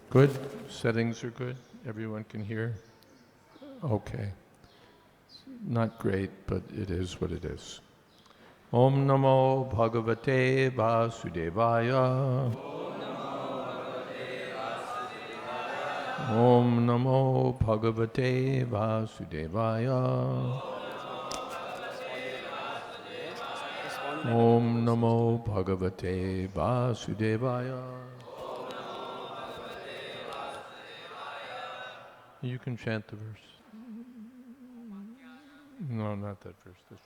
Good? Settings are good? Everyone can hear? Okay. Not great, but it is what it is. Om Namo Bhagavate Vasudevaya. Om Namo Bhagavate Vasudevaya. Om Namo Bhagavate Vasudevaya. You can chant the verse. No, not that verse, this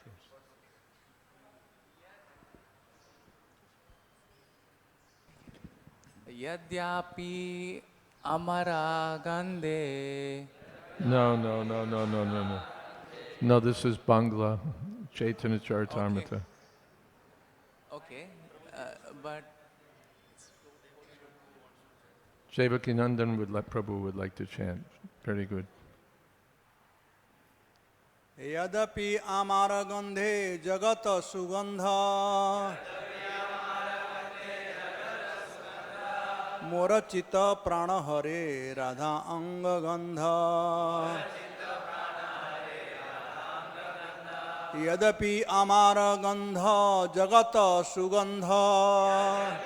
verse. Yadyapi amara gandhe. No. No, this is Bangla, Chaitanya Charitamrita. Okay, but Sevakinandan Prabhu would like to chant. Very good. Yadapi amara gandhe jagata sugandha Morachita prana hare radha anga gandha Yadapi amara gandha jagata sugandha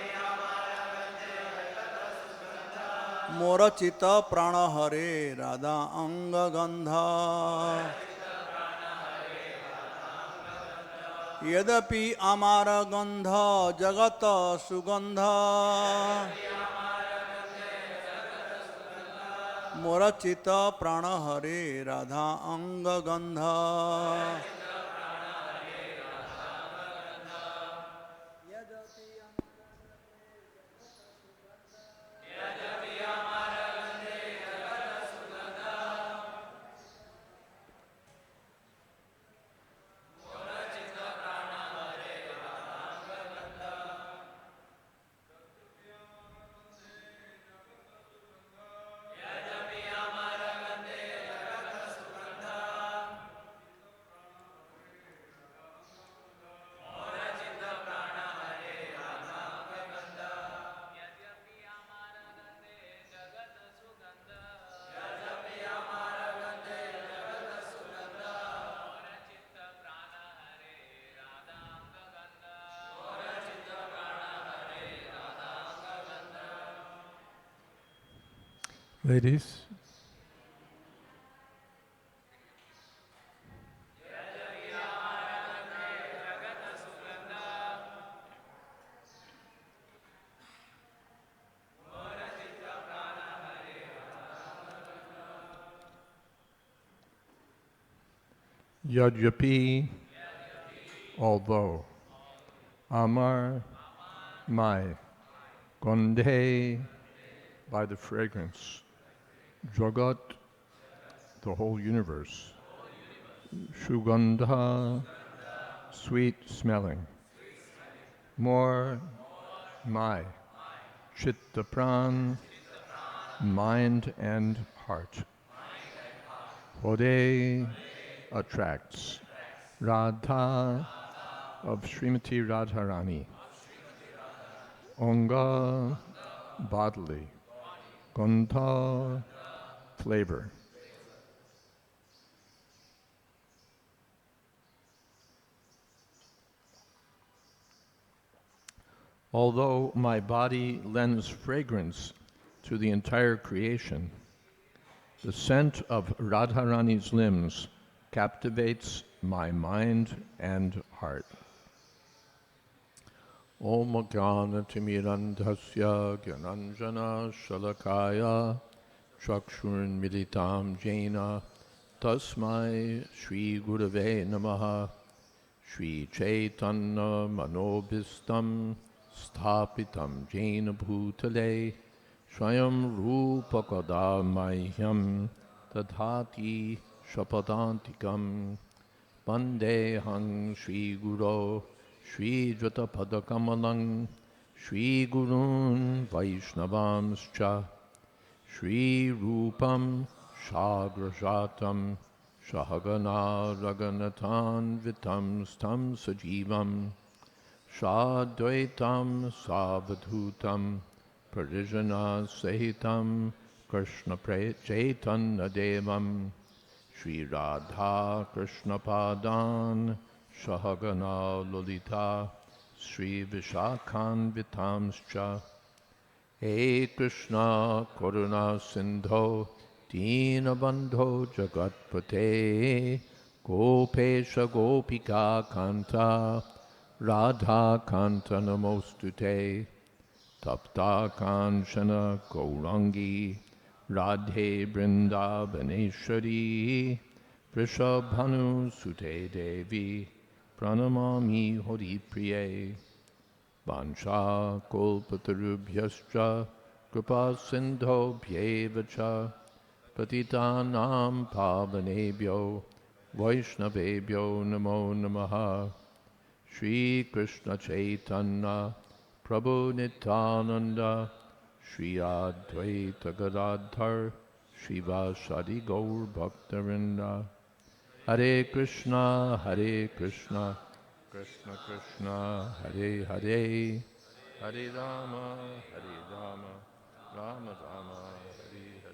Morachita prana hare radha anga gandha Yadapi amara gandha jagata sugandha Morachita prana hare radha anga gandha Ladies? Yadyapi, although, Amar, my, Gandhe, by the fragrance, Jagat, the whole universe, Shugandha, sweet smelling, more, my, Chitta Pran, mind and heart, Hode, attracts, Radha, of Srimati Radharani, Anga, bodily, Gandha, flavor. Although my body lends fragrance to the entire creation, the scent of Radharani's limbs captivates my mind and heart. Om Jnana Timirandhasya Gyananjana Shalakaya Chakshurn Militam Jena Tasmai Shri Gurave Namaha Shri Chaitanya Manobhistam Sthapitam Jena Bhutale Swayam Rupa Kadamahyam Tadhati Shapadantikam Vandehang Shri Guru Shri Jata Padakamalang Shri Gurun Vaishnavamscha Shri Rupam Shagrajatam Shahagana Raganatan Vitam Stam Sajivam Shadvaitam Savadhutam Parijana Sahitam Krishna Chaitanya Devam Shri Radha Krishna Padan Shahagana Lolita Sri Vishakhan Vitamscha He Krishna Karuna Sindho Dinabandho Jagatpate Gopesha Gopika Kanta Radha Kanta Namostute Tapta Kanchana Gaurangi Radhe Brindavaneshwari Vrishabhanu Sute Devi Pranamami Hori Priye Vansha Kolpatarubhyascha Kripa Sindho Bhyevacha Patitanam Pavanebhyo Vaishnavebhyo Namo Namaha Shri Krishna Chaitanya Prabhu Nityananda Shri Advaita Gadadhar Shivasadi Gaur Bhaktarinda Hare Krishna Krishna Krishna Hare Hare Hare Rama Rama Rama Hare Hare.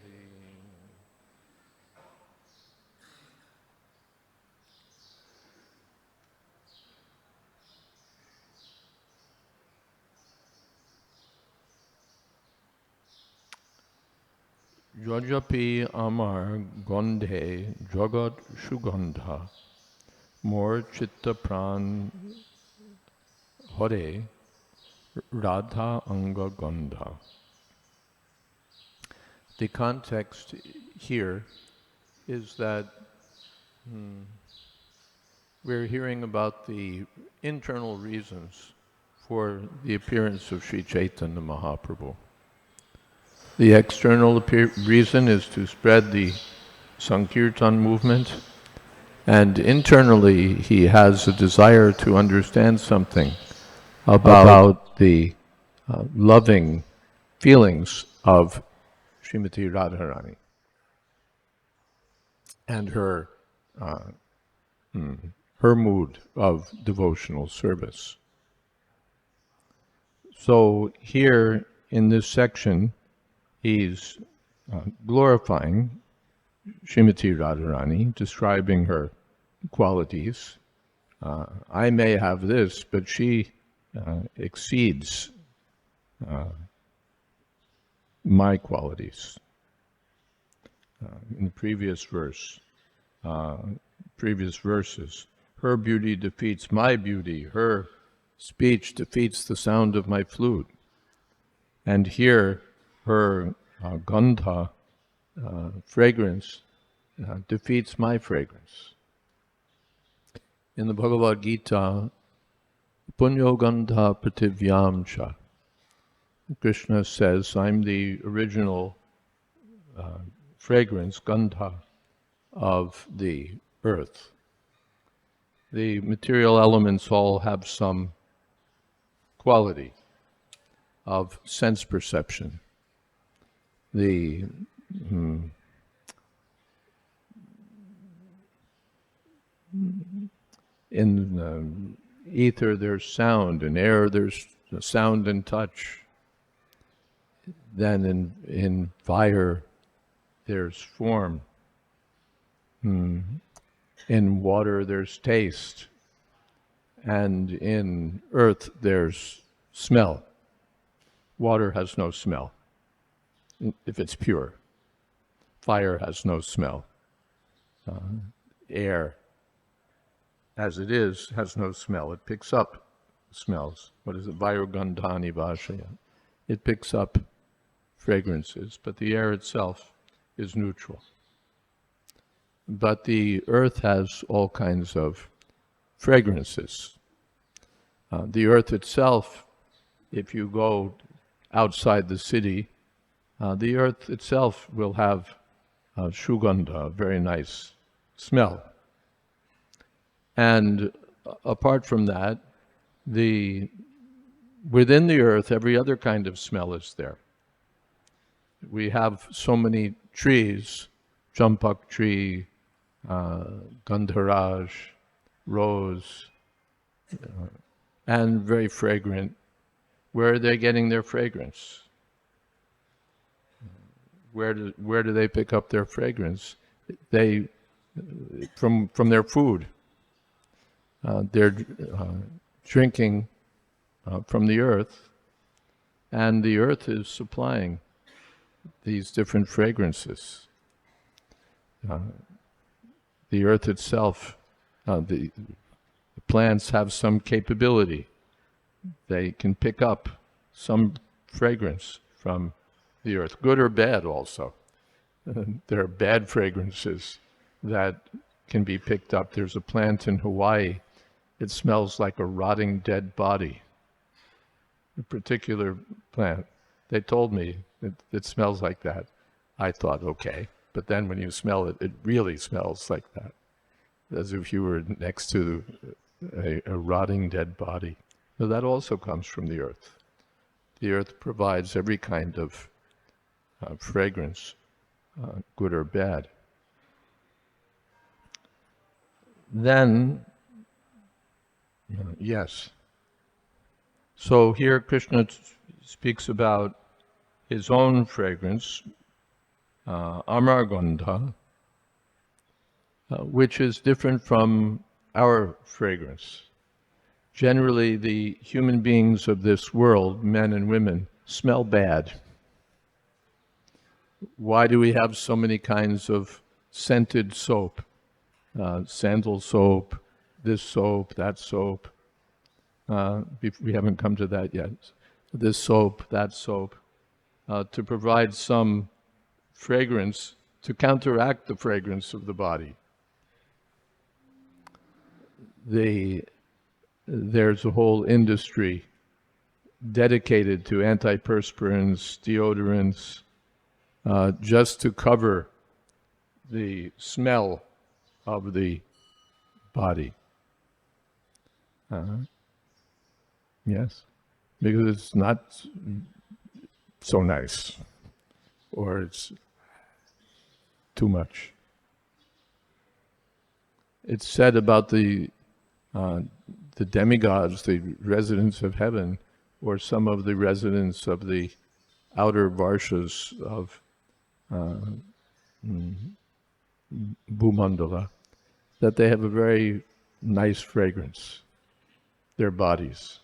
Jajapi Amar Gondhe Jagat Shugandha Mor Chitta Pran Hare Radha Anga Gandha. The context here is that we're hearing about the internal reasons for the appearance of Sri Chaitanya Mahaprabhu. The external reason is to spread the Sankirtan movement, and internally he has a desire to understand something about the loving feelings of Srimati Radharani and her mood of devotional service. So here in this section, he's glorifying Srimati Radharani, describing her qualities. I may have this, but she exceeds my qualities. In the previous verses, her beauty defeats my beauty, her speech defeats the sound of my flute. And here, her gandha, fragrance, defeats my fragrance. In the Bhagavad-gita, punyo gandha prativyam cha, Krishna says, I'm the original fragrance, gandha, of the earth. The material elements all have some quality of sense perception. The in ether there's sound, in air there's sound and touch. Then in fire there's form. In water there's taste. And in earth there's smell. Water has no smell, if it's pure. Fire has no smell. Air, as it is, has no smell. It picks up smells. What is it? Vayogandhani Vashaya. It picks up fragrances, but the air itself is neutral. But the earth has all kinds of fragrances. The earth itself, if you go outside the city, the earth itself will have shugandha, a very nice smell. And apart from that, within the earth, every other kind of smell is there. We have so many trees, champak tree, gandharaj, rose, and very fragrant. Where are they getting their fragrance? where do they pick up their fragrance? They from their food. They're drinking from the earth, and the earth is supplying these different fragrances. The earth itself, the plants have some capability. They can pick up some fragrance from the earth, good or bad also. There are bad fragrances that can be picked up. There's a plant in Hawaii. It smells like a rotting dead body. A particular plant. They told me it smells like that. I thought, okay. But then when you smell it, it really smells like that. As if you were next to a rotting dead body. So that also comes from the earth. The earth provides every kind of fragrance, good or bad. Then, yes. So here Krishna speaks about his own fragrance, Amargandha, which is different from our fragrance. Generally, the human beings of this world, men and women, smell bad. Why do we have so many kinds of scented soap? Sandal soap, this soap, that soap. We haven't come to that yet. This soap, that soap, to provide some fragrance to counteract the fragrance of the body. There's a whole industry dedicated to antiperspirants, deodorants, just to cover the smell of the body. Yes, because it's not so nice, or it's too much. It's said about the demigods, the residents of heaven, or some of the residents of the outer varshas of Bhumandala, that they have a very nice fragrance, their bodies.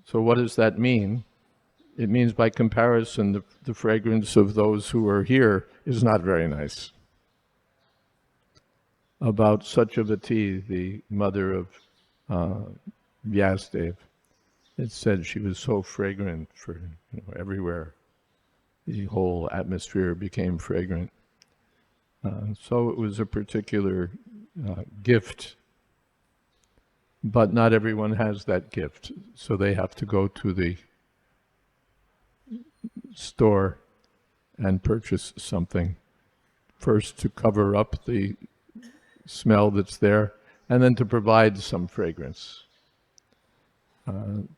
So what does that mean? It means by comparison, the fragrance of those who are here is not very nice. About Satyavati, the mother of Vyasdev, it said she was so fragrant for everywhere. The whole atmosphere became fragrant. So it was a particular gift, but not everyone has that gift. So they have to go to the store and purchase something first to cover up the smell that's there, and then to provide some fragrance.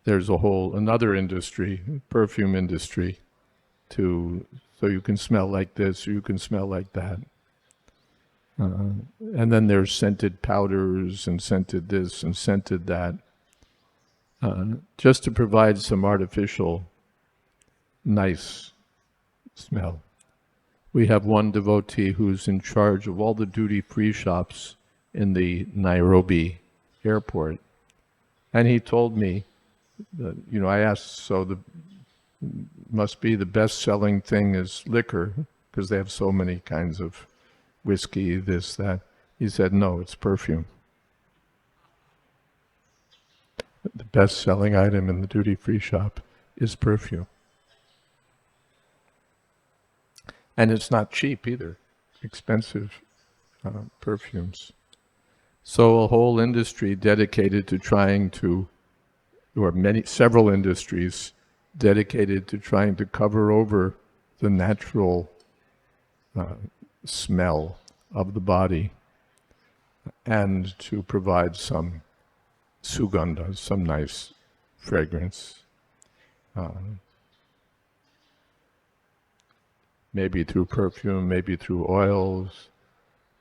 There's another industry, perfume industry, so you can smell like this or you can smell like that. And then there's scented powders and scented this and scented that, just to provide some artificial nice smell. We have one devotee who's in charge of all the duty-free shops in the Nairobi airport. And he told me that, I asked, so must be the best-selling thing is liquor, because they have so many kinds of whiskey, this, that. He said, no, it's perfume. The best-selling item in the duty-free shop is perfume. And it's not cheap either, expensive perfumes. So a whole industry dedicated to trying to, or several industries dedicated to trying to cover over the natural smell of the body and to provide some sugandha, some nice fragrance. Maybe through perfume, maybe through oils.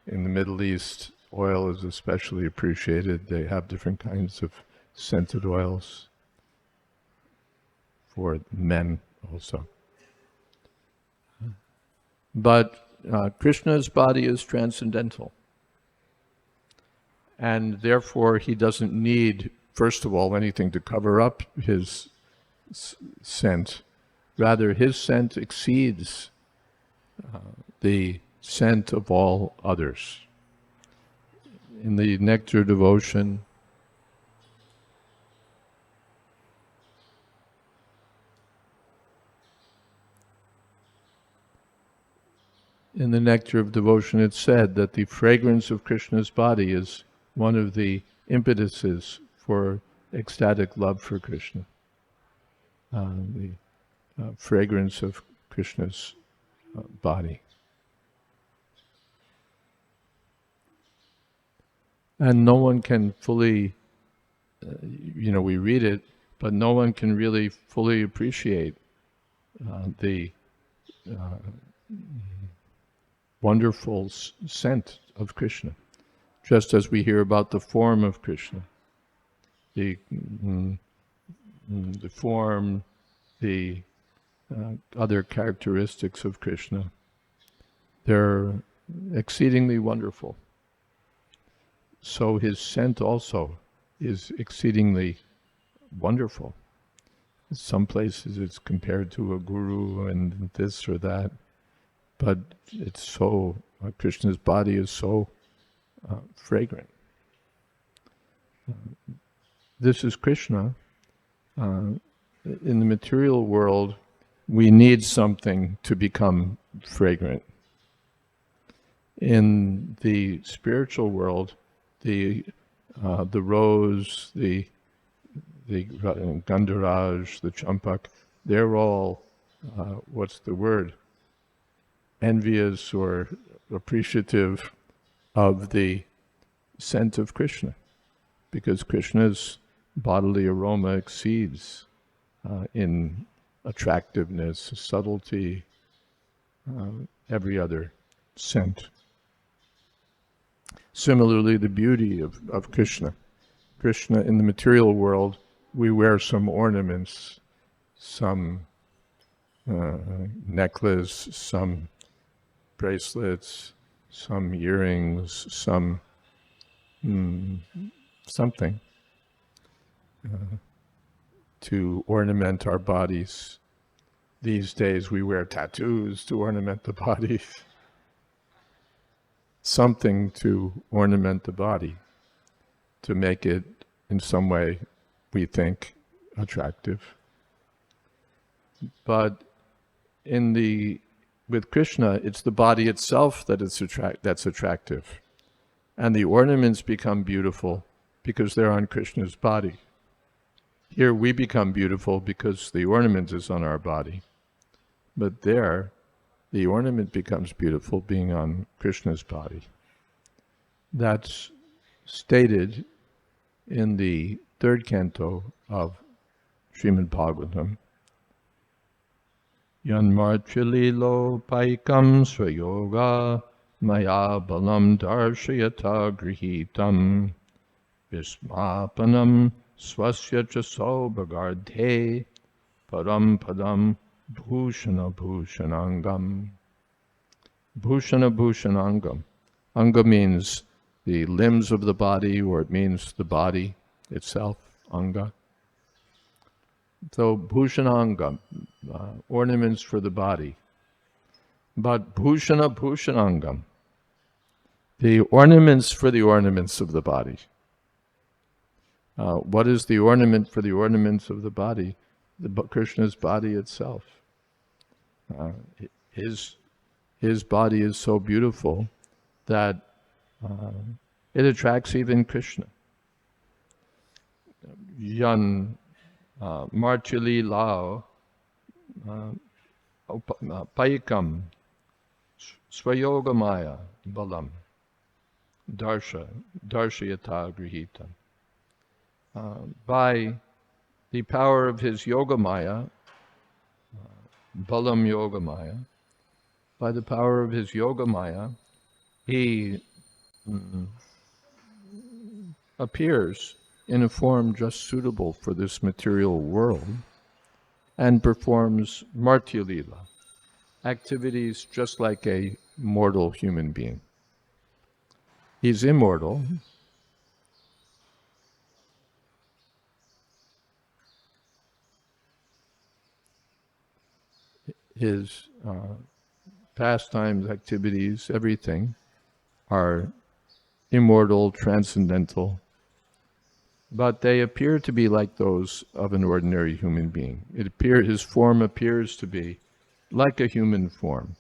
In the Middle East, oil is especially appreciated. They have different kinds of scented oils for men also. But Krishna's body is transcendental. And therefore he doesn't need, first of all, anything to cover up his scent. Rather, his scent exceeds the scent of all others. In the nectar devotion, it's said that the fragrance of Krishna's body is one of the impetuses for ecstatic love for Krishna. The fragrance of Krishna's body. And no one can fully, we read it, but no one can really fully appreciate the wonderful scent of Krishna. Just as we hear about the form of Krishna, the form, the other characteristics of Krishna, they're exceedingly wonderful. So his scent also is exceedingly wonderful. In some places it's compared to a guru and this or that, but it's so, Krishna's body is so fragrant. This is Krishna. In the material world, we need something to become fragrant. In the spiritual world, the rose, the gandharaj, the champak, they're all, envious or appreciative of the scent of Krishna, because Krishna's bodily aroma exceeds in attractiveness, subtlety, every other scent. Similarly, the beauty of Krishna. Krishna, in the material world, we wear some ornaments, some necklace, some bracelets, some earrings, some something to ornament our bodies. These days we wear tattoos to ornament the body. Something to ornament the body, to make it in some way, we think, attractive. But with Krishna, it's the body itself that's attractive. And the ornaments become beautiful because they're on Krishna's body. Here we become beautiful because the ornament is on our body. But there, the ornament becomes beautiful being on Krishna's body. That's stated in the third canto of Srimad Bhagavatam. Yanmarchililo paikam swayoga maya balam darshayata grihitam vismapanam swasya chaso bhagardhe param padam bhushana bhushanangam. Bhushana bhushanangam. Anga means the limbs of the body, or it means the body itself, anga. So bhushanangam, ornaments for the body. But bhushana bhushanangam, the ornaments for the ornaments of the body. What is the ornament for the ornaments of the body? Krishna's body itself. His body is so beautiful that it attracts even Krishna. Yan Marchili-lao Paikam Swayogamaya Balam Darshayata Grihitam. By the power of his Yogamaya, Balam Yogamaya, by the power of his Yogamaya, he appears in a form just suitable for this material world and performs Martya-lila. activities just like a mortal human being. He's immortal. His pastimes, activities, everything are immortal, transcendental, but they appear to be like those of an ordinary human being. His form appears to be like a human form,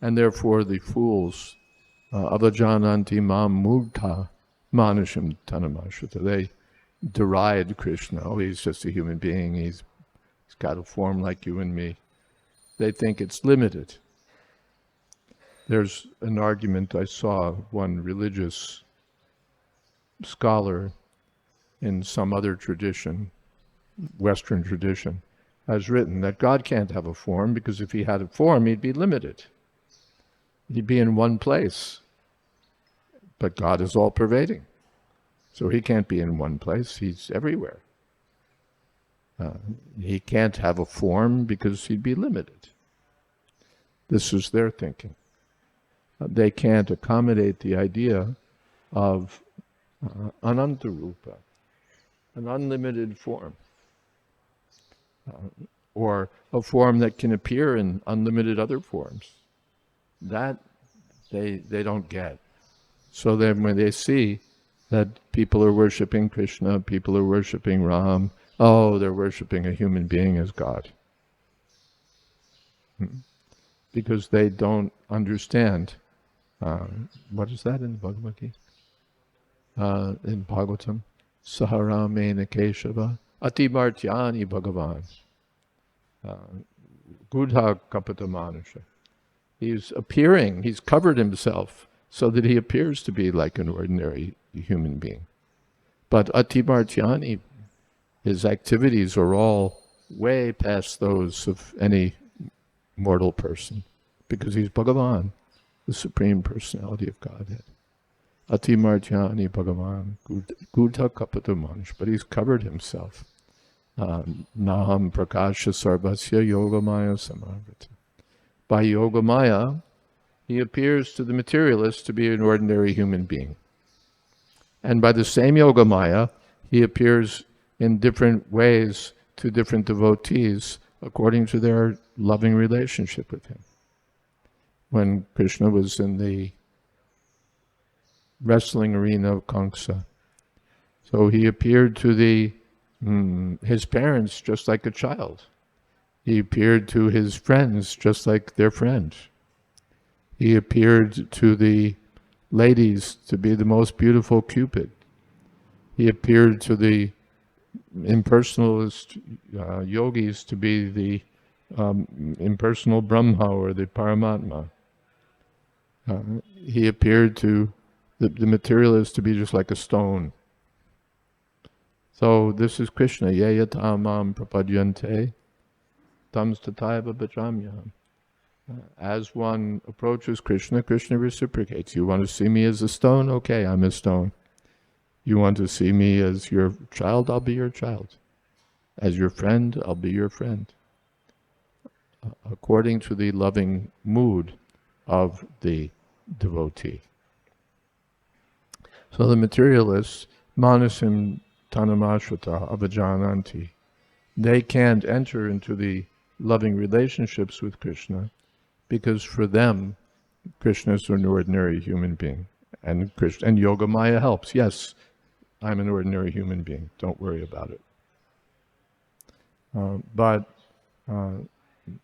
and therefore the fools, avajananti mam murta manasham tanamashita, they deride Krishna. Oh, he's just a human being. He's got a form like you and me. They think it's limited. There's an argument I saw, one religious scholar in some other tradition, Western tradition, has written that God can't have a form because if he had a form, he'd be limited. He'd be in one place. But God is all-pervading. So he can't be in one place. He's everywhere. He can't have a form because he'd be limited. This is their thinking. They can't accommodate the idea of anantarupa, an unlimited form, or a form that can appear in unlimited other forms. That they don't get. So then when they see that people are worshipping Krishna, people are worshipping Ram, oh, they're worshipping a human being as God. Because they don't understand. What is that in the Bhagavad-gita? In Bhagavatam? Saharamena Keshava Ati-martyani Bhagavan Gudha Kapata Manusha. He's appearing, he's covered himself so that he appears to be like an ordinary human being. But Ati-martyani, his activities are all way past those of any mortal person, because he's Bhagavan, the Supreme Personality of Godhead. Ati-martyani Bhagavan Gudha Kapata Manush, but he's covered himself. Naham Prakasha Sarvasya Yogamaya Samarvata. By Yogamaya, he appears to the materialist to be an ordinary human being. And by the same Yogamaya, he appears in different ways to different devotees according to their loving relationship with him. When Krishna was in the wrestling arena of Kamsa, so he appeared to his parents just like a child. He appeared to his friends just like their friend. He appeared to the ladies to be the most beautiful Cupid. He appeared to the impersonalist yogis to be the impersonal Brahma or the Paramatma. He appeared to the materialist to be just like a stone. So this is Krishna. Yaya tamam prapadyante tam stataiva bhajamyam. As one approaches Krishna, Krishna reciprocates. You want to see me as a stone? Okay, I'm a stone. You want to see me as your child? I'll be your child. As your friend? I'll be your friend. According to the loving mood of the devotee. So the materialists, manasim tanamashvata avajananti, they can't enter into the loving relationships with Krishna because for them, Krishna is an ordinary human being. And Yogamaya helps. Yes, I'm an ordinary human being. Don't worry about it. But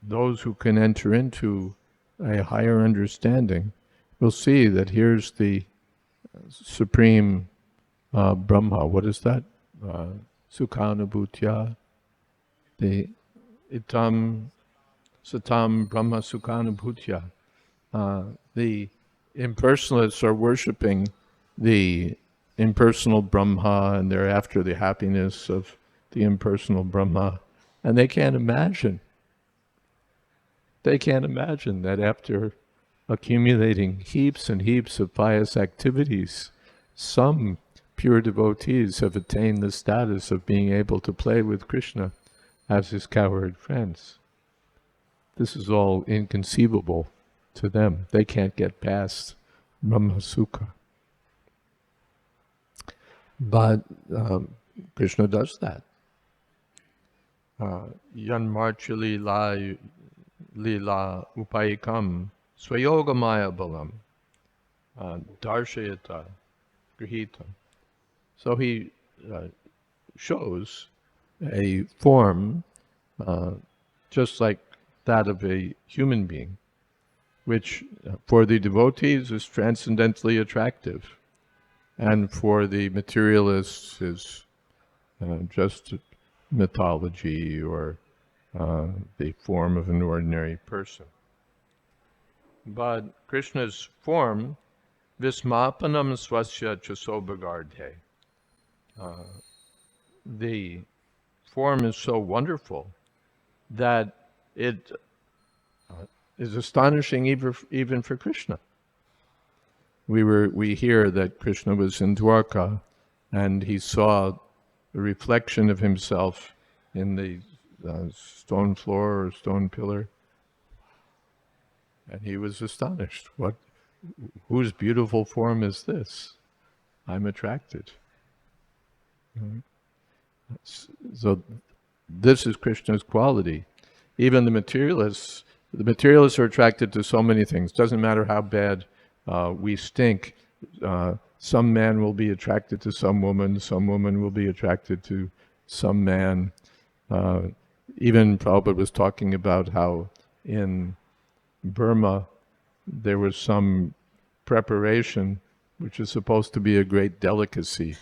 those who can enter into a higher understanding will see that here's the Supreme Brahma. What is that? Sukhanubhutya. The Itam Satam Brahma Sukhanubhutya. The impersonalists are worshipping the impersonal Brahma and they're after the happiness of the impersonal Brahma. And they can't imagine that after accumulating heaps and heaps of pious activities, some pure devotees have attained the status of being able to play with Krishna as his cowherd friends. This is all inconceivable to them. They can't get past Brahma Sukha. But Krishna does that. Yan marchali lila upayikam swayogamaya balam darshayata grihitam. So he shows a form just like that of a human being, which for the devotees is transcendently attractive, and for the materialists is just mythology or the form of an ordinary person. But Krishna's form, vismapanam swasya chasobhagardhe, the form is so wonderful that it is astonishing even for Krishna. We hear that Krishna was in Dwarka and he saw a reflection of himself in the stone floor or stone pillar, and he was astonished. Whose beautiful form is this? I'm attracted. So this is Krishna's quality. Even the materialists are attracted to so many things. Doesn't matter how bad we stink. Some man will be attracted to some woman will be attracted to some man. Even Prabhupada was talking about how in Burma there was some preparation which is supposed to be a great delicacy,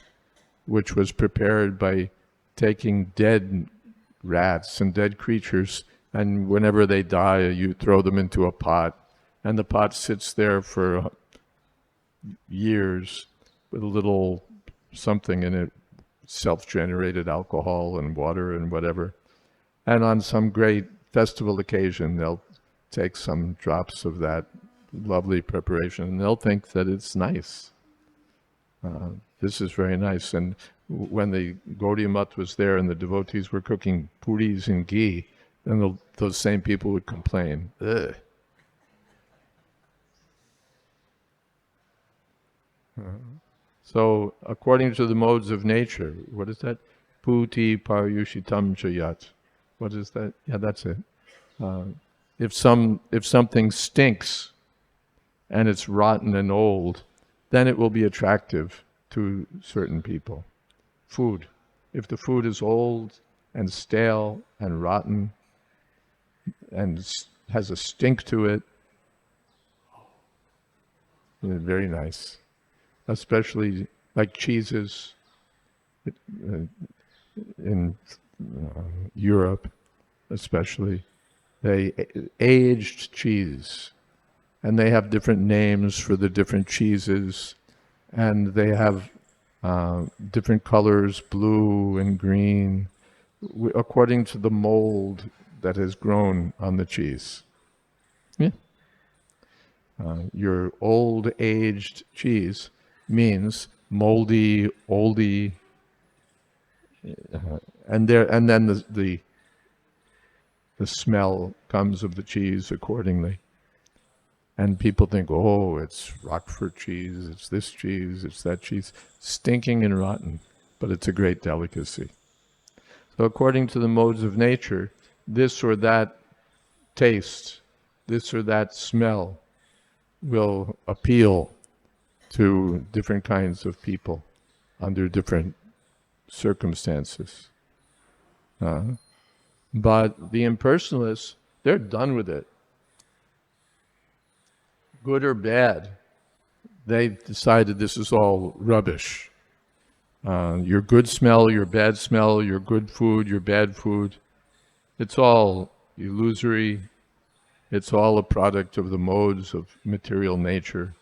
which was prepared by taking dead rats and dead creatures, and whenever they die, you throw them into a pot, and the pot sits there for years with a little something in it, self-generated alcohol and water and whatever. And on some great festival occasion, they'll take some drops of that lovely preparation, and they'll think that it's nice. This is very nice. And when the Gaudiya Math was there and the devotees were cooking puris in ghee, then those same people would complain. Ugh. So, according to the modes of nature, what is that? Puti paryushitam chayat. What is that? Yeah, that's it. If something stinks and it's rotten and old, then it will be attractive to certain people. Food. If the food is old and stale and rotten and has a stink to it, very nice. Especially like cheeses in Europe, especially. Aged cheese. And they have different names for the different cheeses. And they have different colors, blue and green, according to the mold that has grown on the cheese. Yeah. Your old aged cheese means moldy, oldie, and then the smell comes of the cheese accordingly. And people think, oh, it's Roquefort cheese, it's this cheese, it's that cheese, stinking and rotten, but it's a great delicacy. So according to the modes of nature, this or that taste, this or that smell will appeal to different kinds of people under different circumstances. But the impersonalists, they're done with it. Good or bad, they've decided this is all rubbish. Your good smell, your bad smell, your good food, your bad food, it's all illusory. It's all a product of the modes of material nature.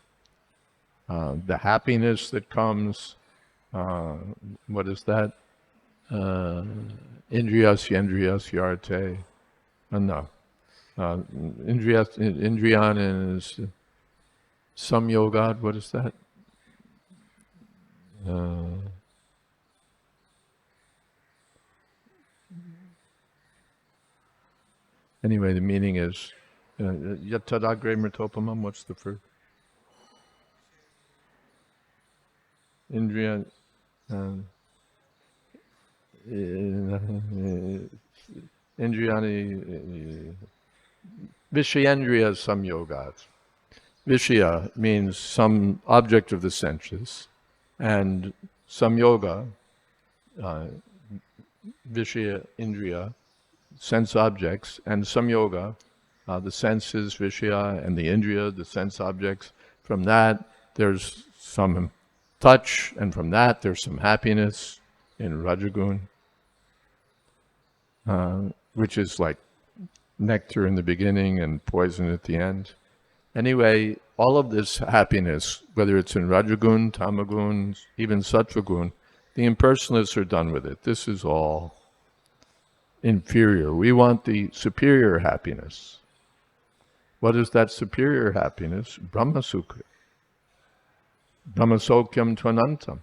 The happiness that comes, what is that? Indriyas yarte. No. Indriyan is samyogad, what is that? Anyway, the meaning is, yatadagre mritopamam, what's the first? Indriya, Indriyani, Vishayendriya samyogat. Vishaya means some object of the senses, and samyoga, Vishaya, Indriya, sense objects, and samyoga, the senses, Vishaya, and the Indriya, the sense objects. From that, there's some touch, and from that, there's some happiness in Rajagun, which is like nectar in the beginning and poison at the end. Anyway, all of this happiness, whether it's in Rajagun, Tamagun, even Sattvagun, the impersonalists are done with it. This is all inferior. We want the superior happiness. What is that superior happiness? Brahma Sukha. Brahma Sokyam Tvanantam.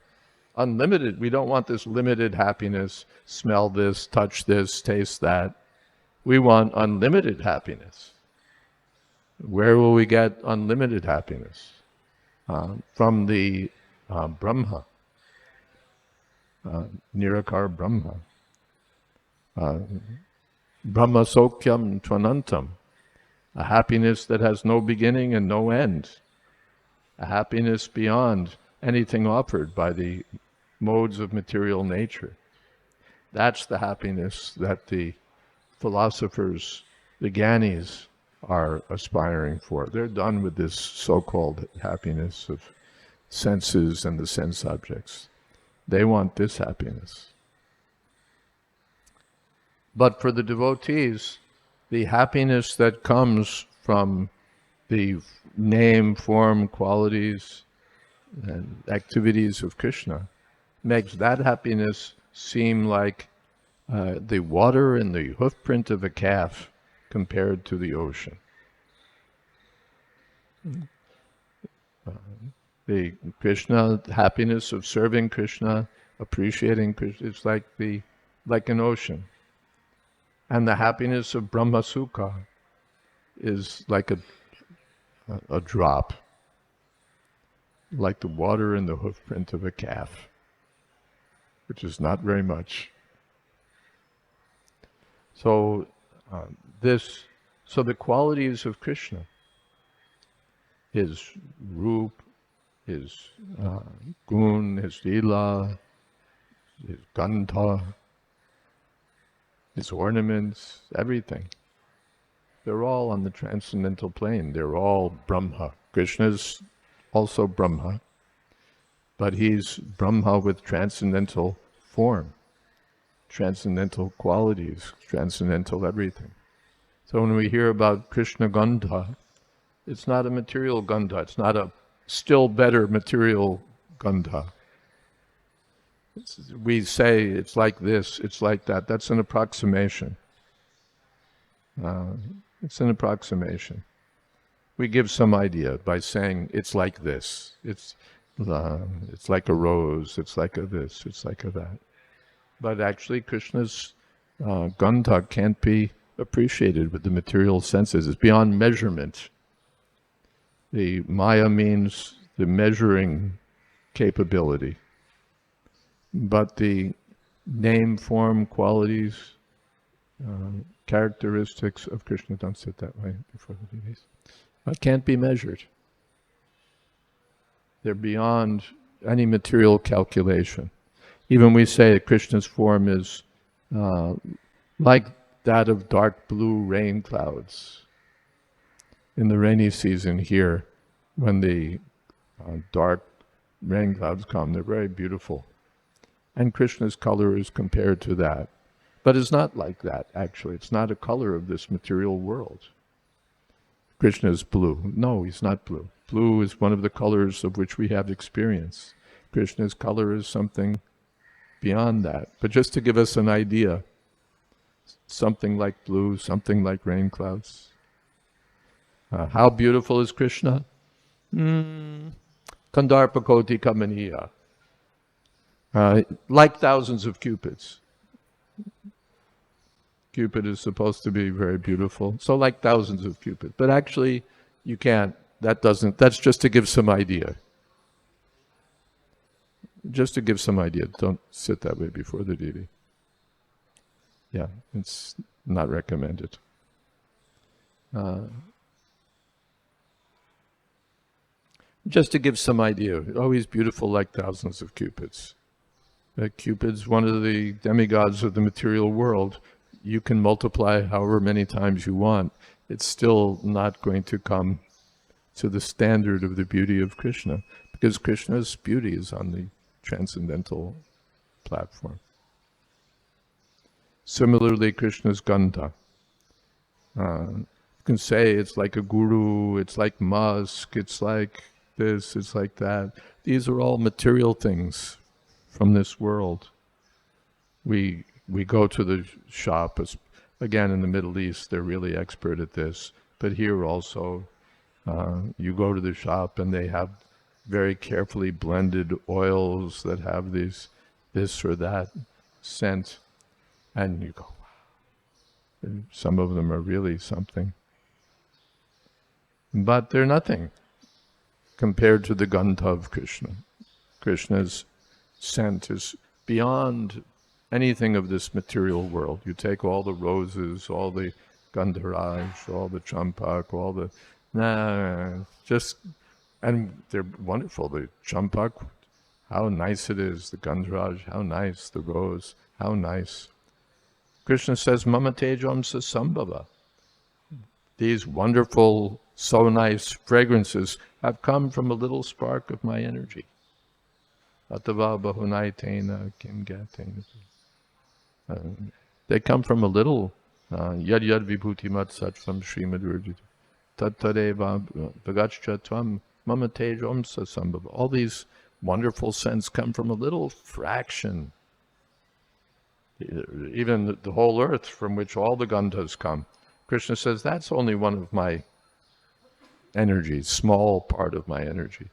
Unlimited. We don't want this limited happiness. Smell this, touch this, taste that. We want unlimited happiness. Where will we get unlimited happiness? From the Brahma, Nirakar Brahma. Brahma Sokyam Tvanantam, a happiness that has no beginning and no end, a happiness beyond anything offered by the modes of material nature. That's the happiness that the philosophers, the Gyanis, are aspiring for. They're done with this so-called happiness of senses and the sense objects. They want this happiness. But for the devotees, the happiness that comes from the name, form, qualities, and activities of Krishna makes that happiness seem like the water in the hoofprint of a calf compared to the ocean. The Krishna, happiness of serving Krishna, appreciating Krishna, it's like an ocean. And the happiness of Brahma Sukha is like a drop, like the water in the hoofprint of a calf, which is not very much. So the qualities of Krishna, his Roop, his Gun, his Lila, his Gandha, his ornaments, everything, they're all on the transcendental plane. They're all Brahma. Krishna's also Brahma, but he's Brahma with transcendental form, transcendental qualities, transcendental everything. So when we hear about Krishna Gandha, it's not a material Gandha. It's not a still better material Gandha. We say it's like this, it's like that. That's an approximation. It's an approximation. We give some idea by saying it's like this. It's like a rose. It's like a this. It's like a that. But actually, Krishna's Gandha can't be appreciated with the material senses. It's beyond measurement. The Maya means the measuring capability. But the name, form, qualities, characteristics of Krishna, don't sit that way before the deities, can't be measured. They're beyond any material calculation. Even we say that Krishna's form is like that of dark blue rain clouds. In the rainy season here, when the dark rain clouds come, they're very beautiful. And Krishna's color is compared to that. But it's not like that, actually. It's not a color of this material world. Krishna is blue. No, he's not blue. Blue is one of the colors of which we have experience. Krishna's color is something beyond that. But just to give us an idea, something like blue, something like rain clouds. How beautiful is Krishna? Kandarpakoti Kamaniya. Like thousands of cupids. Cupid is supposed to be very beautiful. So like thousands of Cupids. But actually, you can't. That's just to give some idea. Just to give some idea. Don't sit that way before the deity. Yeah, it's not recommended. Just to give some idea. Oh, he's beautiful like thousands of Cupids. Cupid's one of the demigods of the material world. You can multiply however many times you want. It's still not going to come to the standard of the beauty of Krishna, because Krishna's beauty is on the transcendental platform. Similarly, Krishna's Gandha. You can say it's like a guru, it's like musk, it's like this, it's like that. These are all material things from this world. We go to the shop, again in the Middle East, they're really expert at this, but here also, you go to the shop and they have very carefully blended oils that have this or that scent, and you go, wow. Some of them are really something. But they're nothing compared to the Gandha of Krishna. Krishna's scent is beyond anything of this material world. You take all the roses, all the gandharaj, all the champak, all the... and they're wonderful. The champak, how nice it is. The gandharaj, how nice. The rose, how nice. Krishna says, Mama tejamsa sambhava. These wonderful, so nice fragrances have come from a little spark of my energy. Atava bahunaitena kim gatena. They come from a little yad yad vibhuti mat sattvam Srimad Urjita. Tattadeva bhagachcha tvam mama tejamsa sambhava. All these wonderful scents come from a little fraction. Even the whole earth from which all the gandhas come. Krishna says, that's only one of my energies, small part of my energy.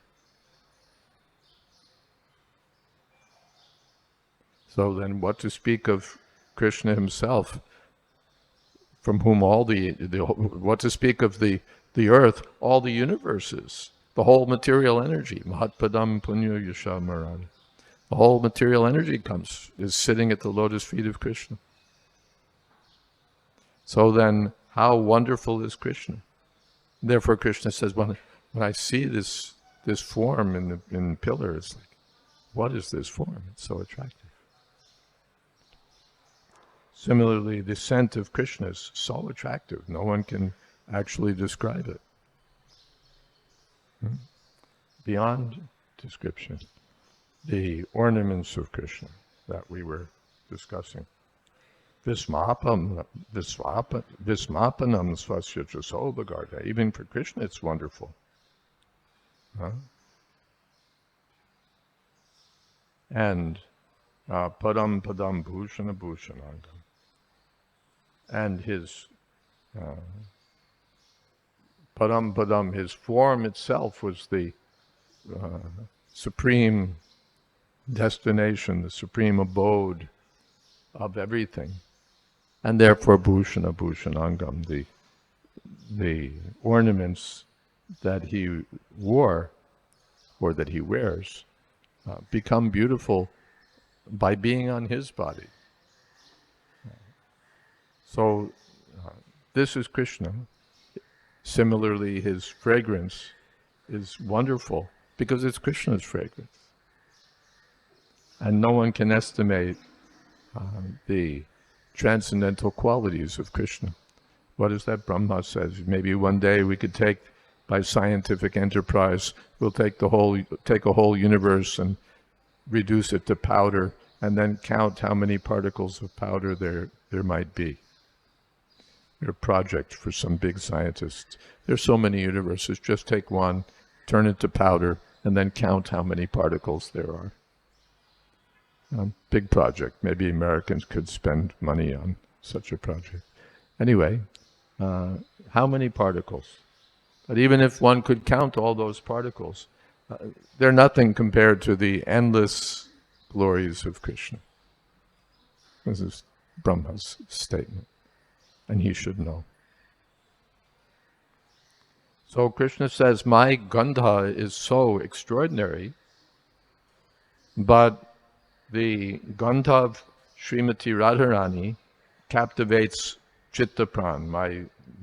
So then what to speak of Krishna himself, from whom all what to speak of the earth, all the universes, the whole material energy, Mahatpadam Punya Yasha Maharaj. The whole material energy is sitting at the lotus feet of Krishna. So then, how wonderful is Krishna? Therefore, Krishna says, when I see this form in pillar, it's like, what is this form? It's so attractive. Similarly, the scent of Krishna is so attractive, no one can actually describe it. Beyond description. The ornaments of Krishna that we were discussing. Vismapanam svasya chasobhagarta. Even for Krishna it's wonderful. And padam bhushana bhushanangam. And his padam, his form itself was the supreme destination, the supreme abode of everything. And therefore bhushana bhushanangam, the ornaments that he wore, or that he wears, become beautiful by being on his body. So this is Krishna. Similarly, his fragrance is wonderful because it's Krishna's fragrance. And no one can estimate the transcendental qualities of Krishna. What is that Brahma says? Maybe one day we could take, by scientific enterprise, we'll take a whole universe and reduce it to powder, and then count how many particles of powder there might be. A project for some big scientists. There's so many universes, just take one, turn it to powder, and then count how many particles there are. Big project. Maybe Americans could spend money on such a project. Anyway, how many particles? But even if one could count all those particles, they're nothing compared to the endless glories of Krishna. This is Brahma's statement. and he should know. So Krishna says, my Gandha is so extraordinary, but the Gandha of Srimati Radharani captivates Chitta Pran,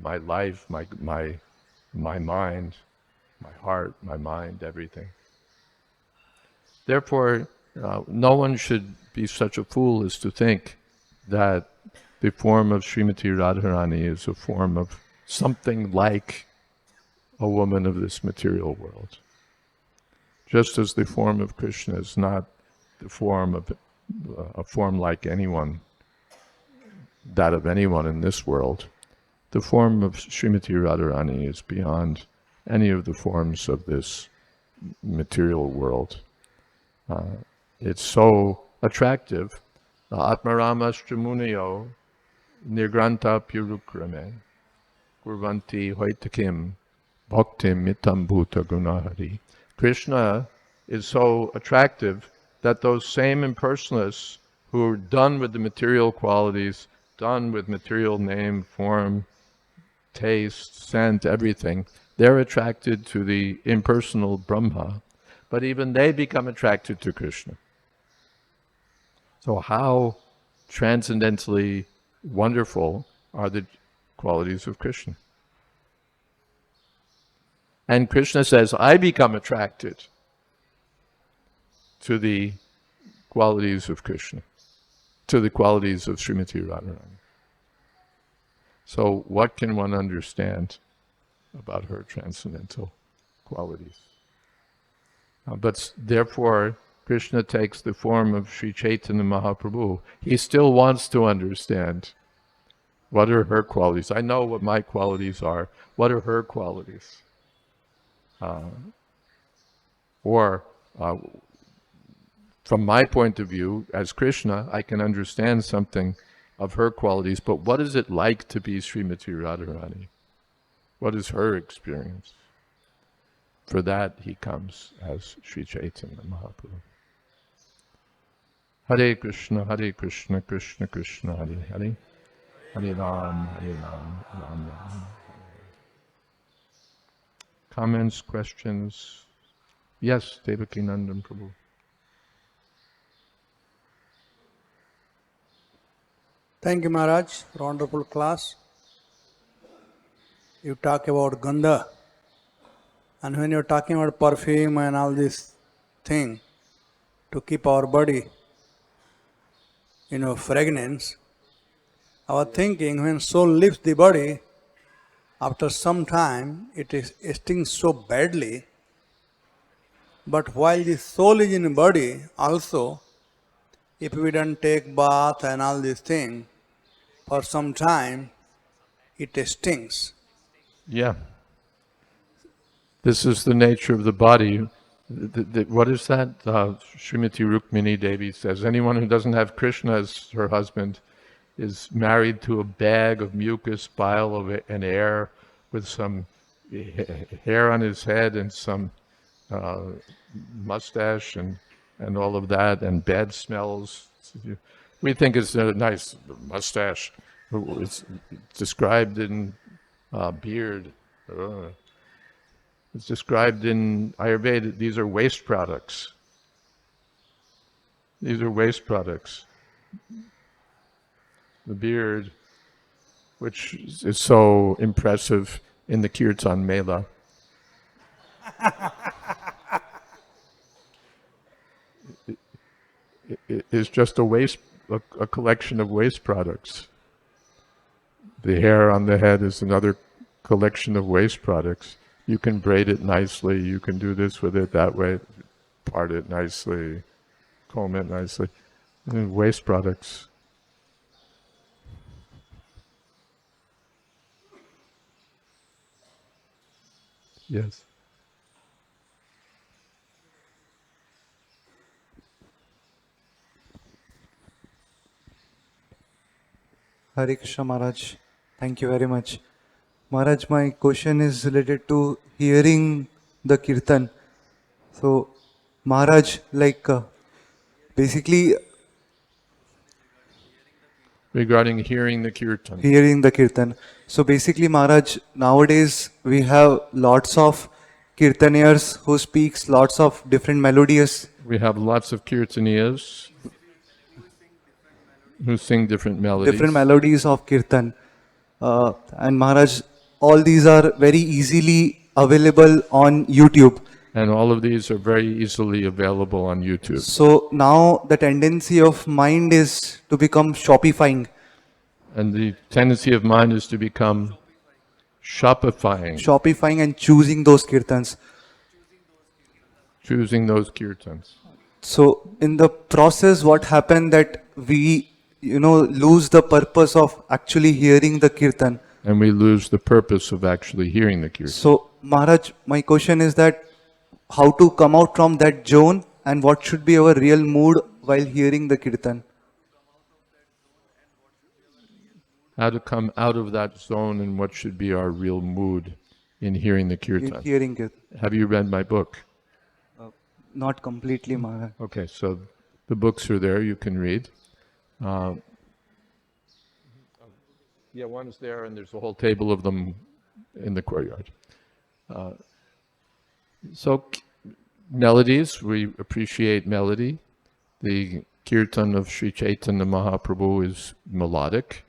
my life, my mind, my heart, my mind, everything. Therefore, no one should be such a fool as to think that the form of Srimati Radharani is a form of something like a woman of this material world. Just as the form of Krishna is not the form of a form like anyone, that of anyone in this world, the form of Srimati Radharani is beyond any of the forms of this material world. It's so attractive. Atmarama Muniyo Nirgranta Purukrame Kurvanti Hoitakim Bhaktim Mitam Bhuta Gunahari. Krishna is so attractive that those same impersonalists who are done with the material qualities, done with material name, form, taste, scent, everything, they're attracted to the impersonal Brahma, but even they become attracted to Krishna. So how transcendently wonderful are the qualities of Krishna? And Krishna says, I become attracted to the qualities of Krishna, to the qualities of Srimati Radharani. So what can one understand about her transcendental qualities? But therefore, Krishna takes the form of Sri Chaitanya Mahaprabhu. He still wants to understand what are her qualities. I know what my qualities are. What are her qualities? From my point of view, as Krishna, I can understand something of her qualities, but what is it like to be Srimati Radharani? What is her experience? For that, he comes as Sri Chaitanya Mahaprabhu. Hare Krishna, Krishna Krishna, Hare Hare, Hare Ram, Ram Ram. Comments, questions? Yes, Devaki Nandan Prabhu. Thank you, Maharaj. Wonderful class. You talk about Gandha. And when you're talking about perfume and all this thing to keep our body, fragrance, our thinking, when soul leaves the body, after some time, it stings so badly. But while the soul is in the body, also, if we don't take bath and all these things, for some time, it stings. Yeah. This is the nature of the body. What is that? Srimati Rukmini Devi says, anyone who doesn't have Krishna as her husband is married to a bag of mucus, bile, and air with some hair on his head and some mustache and all of that, and bad smells. We think it's a nice mustache. It's described in beard. It's described in Ayurveda. These are waste products. These are waste products. The beard, which is so impressive in the Kirtan Mela. It is just a collection of waste products. The hair on the head is another collection of waste products. You can braid it nicely, you can do this with it, that way, part it nicely, comb it nicely. And waste products. Yes. Hare Krishna Maharaj, thank you very much. Maharaj, my question is related to hearing the Kirtan. So, Maharaj, basically... Regarding hearing the kirtan. Hearing the kirtan. So basically, Maharaj, nowadays we have lots of kirtaniyars who speaks lots of different melodious. We have lots of kirtaniyas who sing different Different melodies. melodies of kirtan. And Maharaj, all these are very easily available on YouTube. And all of these are very easily available on YouTube. So now the tendency of mind is to become shopifying. And the tendency of mind is to become shopifying, Shopifying and choosing those kirtans. choosing those kirtans. So in the process, what happened that we, lose the purpose of actually hearing the kirtan. And we lose the purpose of actually hearing the kirtan. So Maharaj, my question is that how to come out from that zone and what should be our real mood while hearing the kirtan? How to come out of that zone and what should be our real mood in hearing the In kirtan. hearing kirtan. Have you read my book? Not completely, Maharaj. Okay, so the books are there, you can read. Yeah, one's there and there's a whole table of them in the courtyard. So melodies, we appreciate melody. The kirtan of Sri Chaitanya Mahaprabhu is melodic.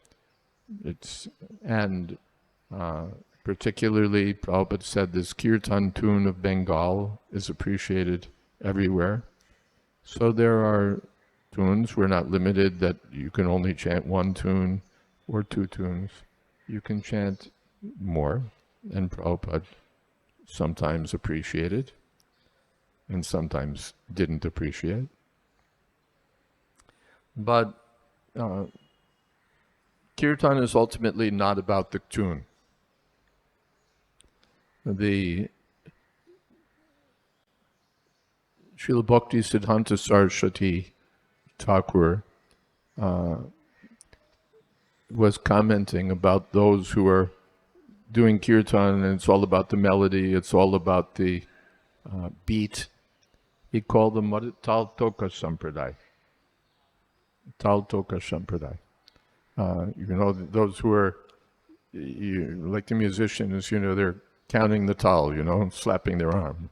Particularly, Prabhupada said this kirtan tune of Bengal is appreciated everywhere. So there are tunes, we're not limited that you can only chant one tune or two tunes. You can chant more, and Prabhupada sometimes appreciated and sometimes didn't appreciate. But kirtan is ultimately not about the tune. The Srila Bhakti Siddhanta Saraswati Thakur was commenting about those who are doing kirtan and it's all about the melody, it's all about the beat. He called them Tal Toka Sampradaya. Tal Toka Sampradaya. Those who are, like the musicians, they're counting the tal, slapping their arm.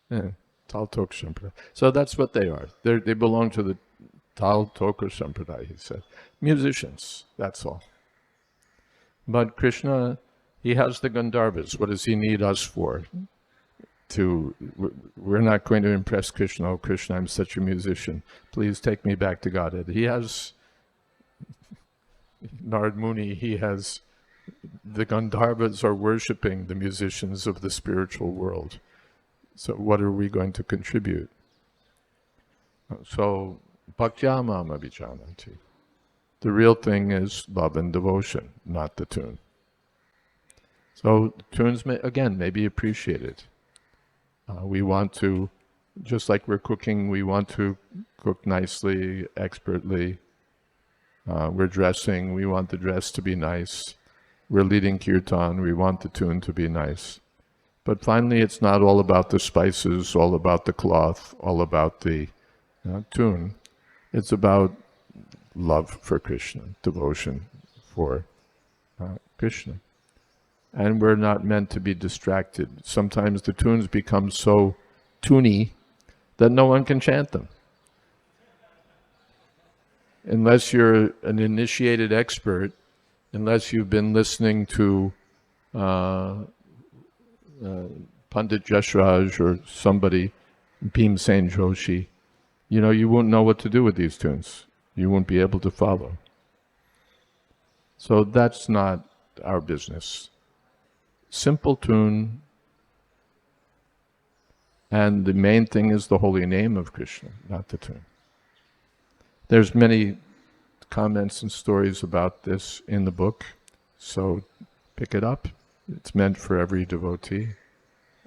Yeah, Tal Toka Sampradaya. So that's what they are. They belong to the Tal Toka Sampradaya, he said. Musicians, that's all. But Krishna, he has the Gandharvas. What does he need us for? We're not going to impress Krishna. Oh, Krishna, I'm such a musician. Please take me back to Godhead. He has, Narad Muni, he has, the Gandharvas are worshipping the musicians of the spiritual world. So what are we going to contribute? So, Bhaktya Mama Vijanati. The real thing is love and devotion, not the tune. So tunes may be appreciated. We want to, just like we're cooking, we want to cook nicely, expertly. We're dressing, we want the dress to be nice. We're leading kirtan, we want the tune to be nice. But finally, it's not all about the spices, all about the cloth, all about the tune. It's about love for Krishna, devotion for Krishna. And we're not meant to be distracted. Sometimes the tunes become so toony that no one can chant them. Unless you're an initiated expert, unless you've been listening to Pandit Jashraj or somebody, Bhimsen Joshi, you won't know what to do with these tunes. You won't be able to follow. So that's not our business. Simple tune, and the main thing is the holy name of Krishna, not the tune. There's many comments and stories about this in the book, so pick it up. It's meant for every devotee,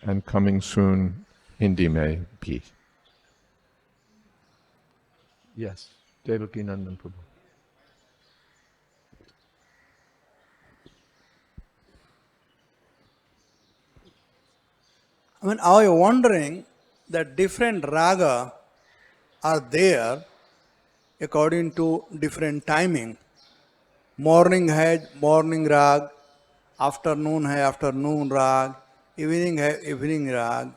and coming soon, Hindi may be. Yes, Devaki Nandan Prabhu. When I was wondering that different raga are there according to different timing. Morning has morning rag, afternoon has afternoon rag, evening has evening rag.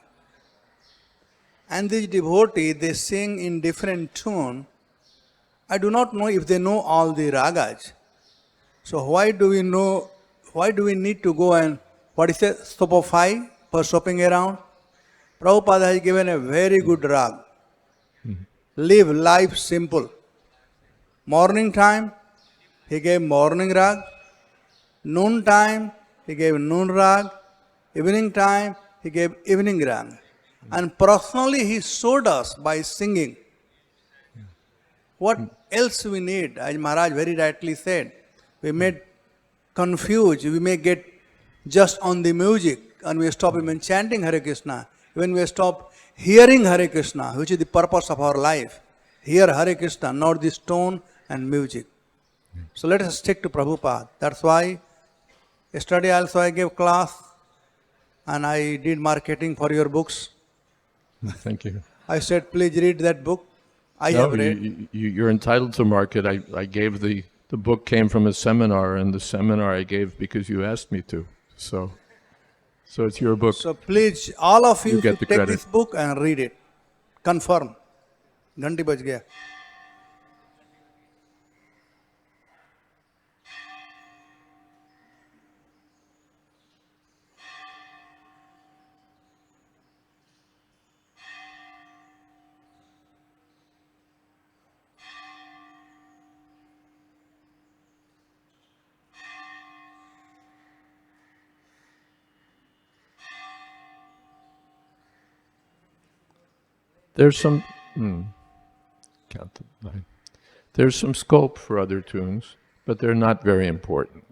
And these devotees, they sing in different tune. I do not know if they know all the ragas. So why do we need to go and, what is it, stopify for shopping around? Prabhupada has given a very good rag. Live life simple. Morning time, he gave morning rag. Noon time, he gave noon rag. Evening time, he gave evening rag. And personally, he showed us by singing. What else we need? As Maharaj very rightly said, we may confuse, we may get just on the music and we stop even chanting Hare Krishna. When we stop hearing Hare Krishna, which is the purpose of our life. Hear Hare Krishna, not the stone and music. So let us stick to Prabhupada. That's why yesterday also I gave class and I did marketing for your books. Thank you. I said, please read that book. I No, have read. you're entitled to market. I gave the book came from a seminar, and the seminar I gave because you asked me to. So it's your book. So please, all of you, You get should the take credit. this book and read it. Confirm. Ghanti baj gaya. There's some count to 9. There's some scope for other tunes, but they're not very important.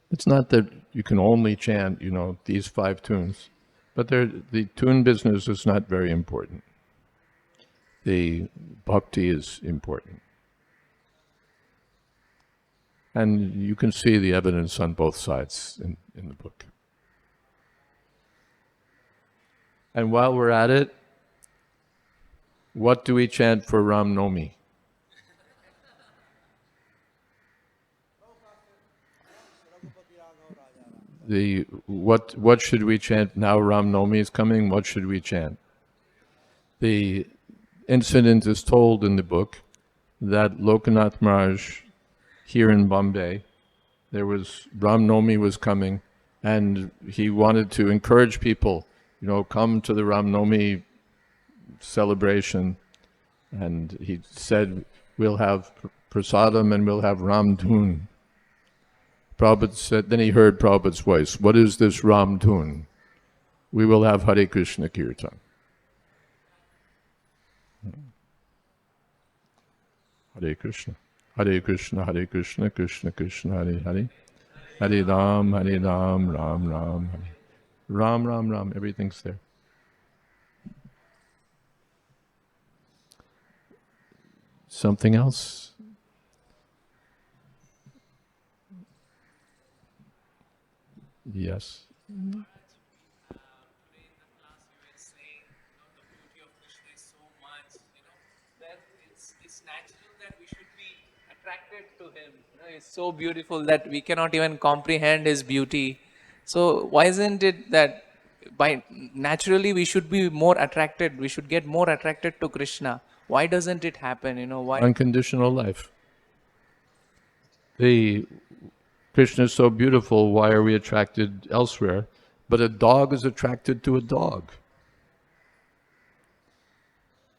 It's not that you can only chant, these 5 tunes, but the tune business is not very important. The bhakti is important. And you can see the evidence on both sides in the book. And while we're at it, what do we chant for Ram Nomi? What should we chant now? Ram Nomi is coming. What should we chant? The incident is told in the book that Lokanath Maharaj here in Bombay, Ram Nomi was coming, and he wanted to encourage people, come to the Ram Nomi celebration, and he said, we'll have prasadam and we'll have Ram Dhun. Prabhupada said, then he heard Prabhupada's voice, what is this Ram Dhun? We will have Hare Krishna Kirtan. Hare Krishna. Hare Krishna, Hare Krishna, Krishna Krishna, Hare Hare. Hare Ram, Ram Ram, Hare. Ram, Ram, Ram, everything's there. Something else? Yes. To him. It's so beautiful that we cannot even comprehend his beauty. So why isn't it that by naturally we should be more attracted, we should get more attracted to Krishna? Why doesn't it happen? Why? Unconditional life. Krishna is so beautiful, why are we attracted elsewhere? But a dog is attracted to a dog.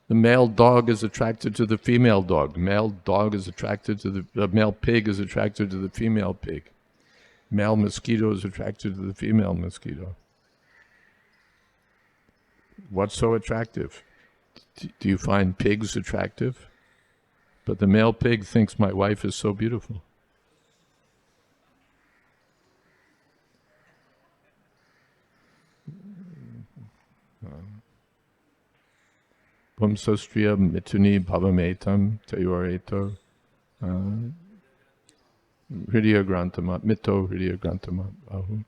The male dog is attracted to the female dog. The male dog is attracted to the male pig is attracted to the female pig. Male mosquito is attracted to the female mosquito. What's so attractive? Do you find pigs attractive? But the male pig thinks my wife is so beautiful. Pumsastriya mituni bhavametam tayoreto hridya grantama mito hridya grantama ahu.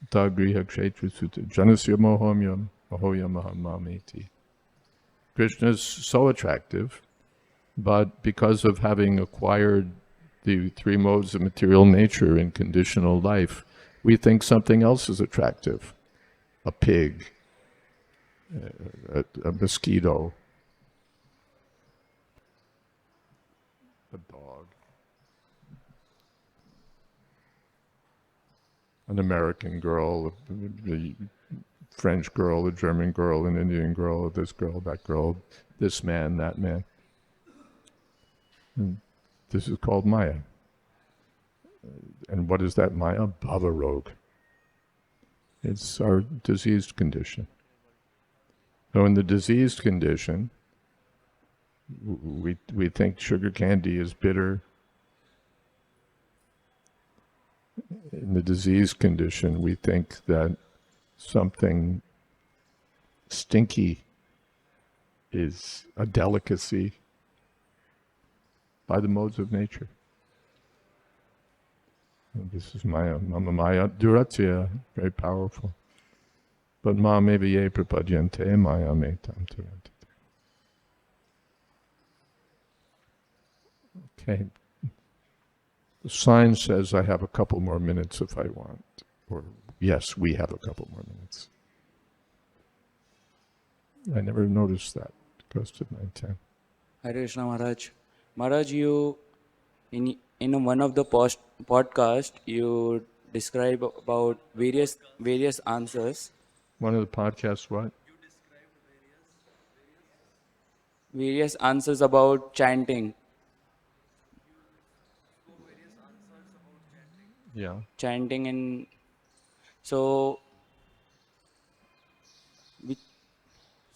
Tagriha kshetra sutta janasya mohomyam ahoyam ahamameti. Krishna is so attractive, but because of having acquired the three modes of material nature in conditional life, we think something else is attractive. A pig, a mosquito, a dog, an American girl, a French girl, a German girl, an Indian girl, this girl, that girl, this man, that man. And this is called Maya. And what is that Maya? Bhava-roga. It's our diseased condition. So in the diseased condition, we think sugar candy is bitter. In the diseased condition, we think that something stinky is a delicacy by the modes of nature. And this is Maya. Mama Maya Duratya, very powerful. But ma maybe ye prapadyante Maya metam turante. Okay. The sign says I have a couple more minutes if I want. Or yes, we have a couple more minutes. I never noticed that. It goes to 9:10. Hare Krishna Maharaj. Maharaj, you in one of the podcast you describe about various answers, One of the podcasts, what? various answers about chanting, Yeah. and so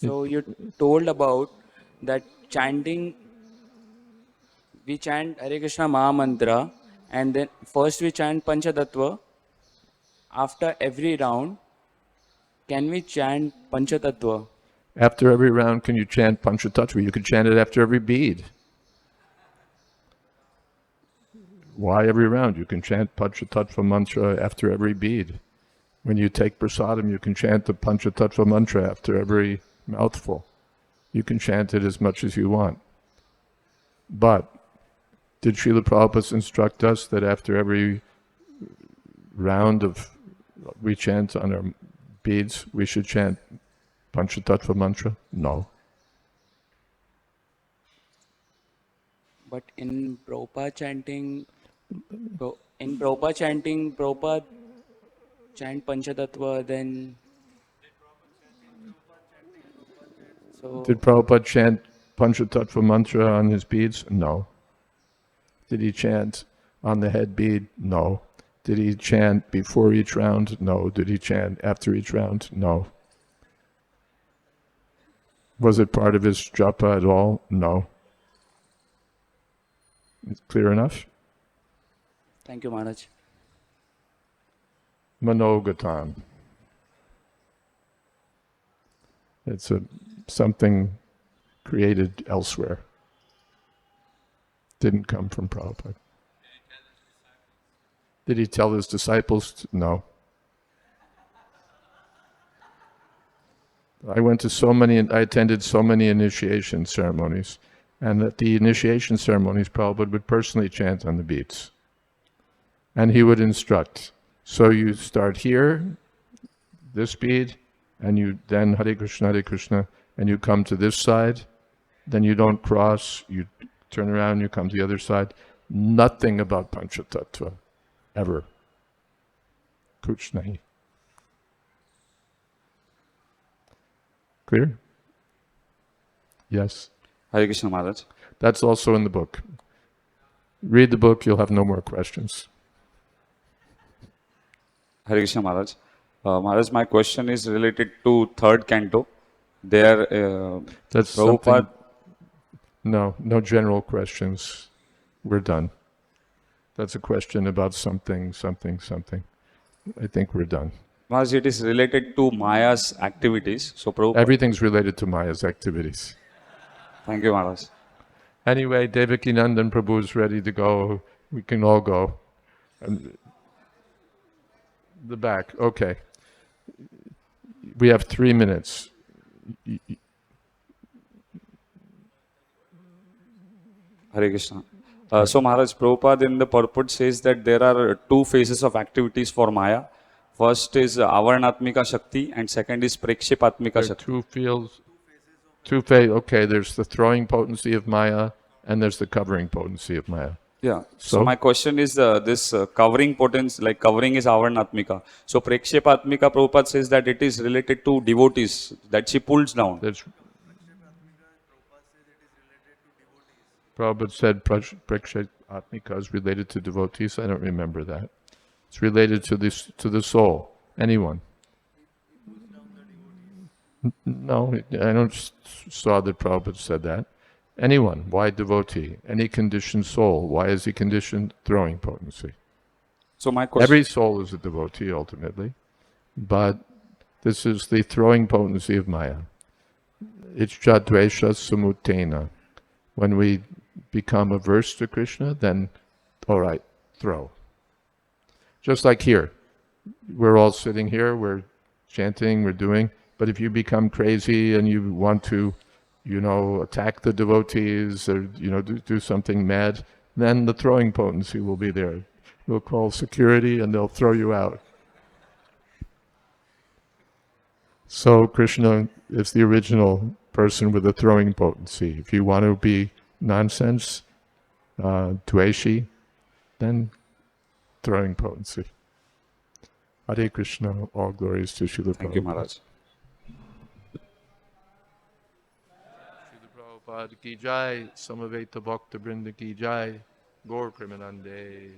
you told about that chanting. We chant Hare Krishna Maha Mantra, and then first we chant Panchatattva. After every round, can we chant Panchatattva? After every round, can you chant Panchatattva? You can chant it after every bead. Why every round? You can chant Panchatattva mantra after every bead. When you take prasadam, you can chant the Panchatattva mantra after every mouthful. You can chant it as much as you want. But did Srila Prabhupada instruct us that after every round of we chant on our beads, we should chant Panchatattva mantra? No. But in Prabhupada chanting, Prabhupada chant Panchatattva, then so Did Prabhupada chant Panchatattva mantra on his beads? No. Did he chant on the head bead? No. Did he chant before each round? No. Did he chant after each round? No. Was it part of his japa at all? No. It's clear enough? thank you, Maharaj. Manogatam. It's something created elsewhere. Didn't come from Prabhupada. Did he tell his disciples? No. I attended so many initiation ceremonies, and at the initiation ceremonies, Prabhupada would personally chant on the beads. And he would instruct. So you start here, this bead, and you then Hare Krishna, and you come to this side, then you don't cross, you turn around, you come to the other side. Nothing about Panchatattva, ever. Kuch nahi. Clear? Yes. Hare Krishna Maharaj. That's also in the book. Read the book, you'll have no more questions. Hare Krishna Maharaj. Maharaj, my question is related to third canto. There, That's Prabhupada. something. No general questions. We're done. That's a question about something. I think we're done. Maharaj, it is related to Maya's activities. So, Prabhupada. Everything's related to Maya's activities. Thank you, Maharaj. Anyway, Devaki Nandan Prabhu's ready to go. We can all go. And The back, okay. We have 3 minutes. Hare Krishna. So Maharaj, Prabhupada in the purport says that there are two phases of activities for Maya. First is Avarnatmika Shakti and second is Prekshipatmika There are Shakti. two fields, two phases. Okay, there's the throwing potency of Maya and there's the covering potency of Maya. Yeah. So So? my question is this covering potency, like covering is Avarnatmika. So Prekshipatmika, Prabhupada says that it is related to devotees, that she pulls down. There's Prabhupada said Prakshatmika is related to devotees. I don't remember that. It's related to the soul. Anyone. No, I don't saw that Prabhupada said that. Anyone. Why devotee? Any conditioned soul. Why is he conditioned? Throwing potency. So my question. Every soul is a devotee ultimately, but this is the throwing potency of Maya. Ichcha dvesha samutena. When we become averse to Krishna, then, all right, throw. Just like here. We're all sitting here, we're chanting, we're doing, but if you become crazy and you want to, attack the devotees or, do something mad, then the throwing potency will be there. We'll call security and they'll throw you out. So Krishna is the original person with a throwing potency. If you want to be nonsense, dveshi, then throwing potency. Hare Krishna, all glories to Srila Prabhupada. Thank you, Maharaj. Srila Prabhupada ki jai, Samaveta Bhakta Brinda ki jai, Gaur Premanande.